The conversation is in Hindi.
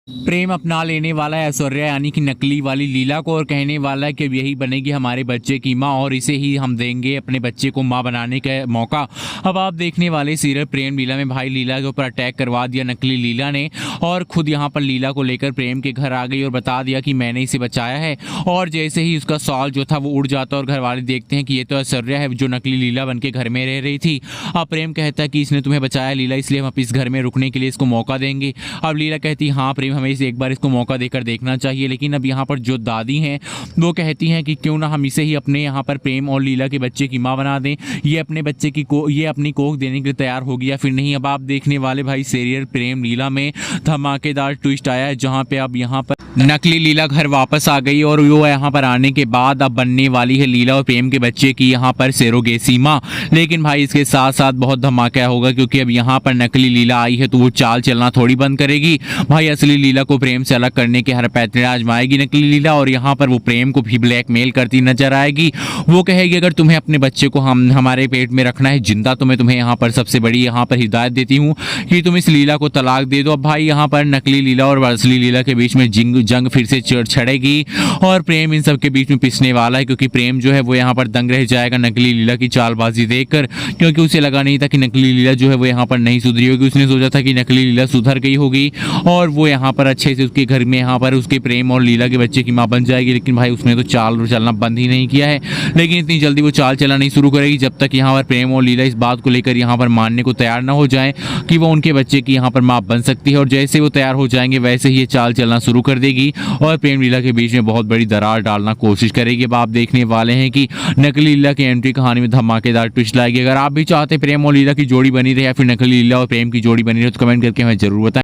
प्रेम अपना लेने वाला है ऐश्वर्या यानी कि नकली वाली लीला को और कहने वाला है कि अब यही बनेगी हमारे बच्चे की माँ और इसे ही हम देंगे अपने बच्चे को माँ बनाने का मौका। अब आप देखने वाले सीरियल प्रेम लीला में भाई लीला के ऊपर अटैक करवा दिया नकली लीला ने और खुद यहाँ पर लीला को लेकर प्रेम के घर आ गई और बता दिया कि मैंने इसे बचाया है। और जैसे ही उसका सॉल जो था वो उड़ जाता और घर वाले देखते हैं कि ये तो ऐश्वर्या है जो नकली लीला बन के घर में रह रही थी। अब प्रेम कहता है कि इसने तुम्हें बचाया लीला, इसलिए हम इस घर में रुकने के लिए इसको मौका देंगे। अब लीला कहती है हाँ प्रेम, हमें इसे एक बार इसको मौका देकर देखना चाहिए। लेकिन अब यहाँ पर जो दादी हैं वो कहती हैं कि क्यों ना हम इसे ही अपने यहाँ पर प्रेम और लीला के बच्चे की माँ बना दें, ये अपने बच्चे की ये अपनी कोख देने के लिए तैयार होगी या फिर नहीं। अब आप देखने वाले भाई सीरियल प्रेम लीला में धमाकेदार ट्विस्ट आया है जहाँ पे अब यहाँ पर नकली लीला घर वापस आ गई और वो यहाँ पर आने के बाद अब बनने वाली है लीला और प्रेम के बच्चे की यहाँ पर सेरोगेसी माँ। लेकिन भाई इसके साथ साथ बहुत धमाका होगा क्योंकि अब यहाँ पर नकली लीला आई है तो वो चाल चलना थोड़ी बंद करेगी। भाई असली लीला को प्रेम से अलग करने के हर पैतरे आजमाएगी नकली लीला और यहाँ पर वो प्रेम को भी ब्लैकमेल करती नजर आएगी। वो कहेगी अगर तुम्हें अपने बच्चे को हमारे पेट में रखना है जिंदा तो मैं तुम्हें यहाँ पर सबसे बड़ी यहाँ पर हिदायत देती हूँ कि तुम इस लीला को तलाक दे दो। अब भाई यहाँ पर नकली लीला और असली लीला के बीच में जंग फिर से छड़ेगी और प्रेम इन सब के बीच में पिसने वाला है क्योंकि प्रेम जो है वो यहाँ पर दंग रह जाएगा नकली लीला की चालबाजी देखकर, क्योंकि उसे लगा नहीं था कि नकली लीला जो है वो यहाँ पर नहीं सुधरी होगी। उसने सोचा था कि नकली लीला सुधर गई होगी और वो यहाँ पर अच्छे से उसके घर में यहाँ पर उसके प्रेम और लीला के बच्चे की माँ बन जाएगी। लेकिन भाई उसने तो चाल चलना बंद ही नहीं किया है। लेकिन इतनी जल्दी वो चाल चलना नहीं शुरू करेगी जब तक यहाँ पर प्रेम और लीला इस बात को लेकर यहाँ पर मानने को तैयार ना हो जाए कि वो उनके बच्चे की यहाँ पर माँ बन सकती है। और जैसे वो तैयार हो जाएंगे वैसे ही ये चाल चलना शुरू कर देगी और प्रेम लीला के बीच में बहुत बड़ी दरार डालना कोशिश करेगी। अब आप देखने वाले हैं कि नकली लीला की एंट्री कहानी में धमाकेदार ट्विस्ट लाएगी। अगर आप भी चाहते हैं प्रेम और लीला की जोड़ी बनी रहे या फिर नकली लीला और प्रेम की जोड़ी बनी रहे तो कमेंट करके हमें जरूर बताएं।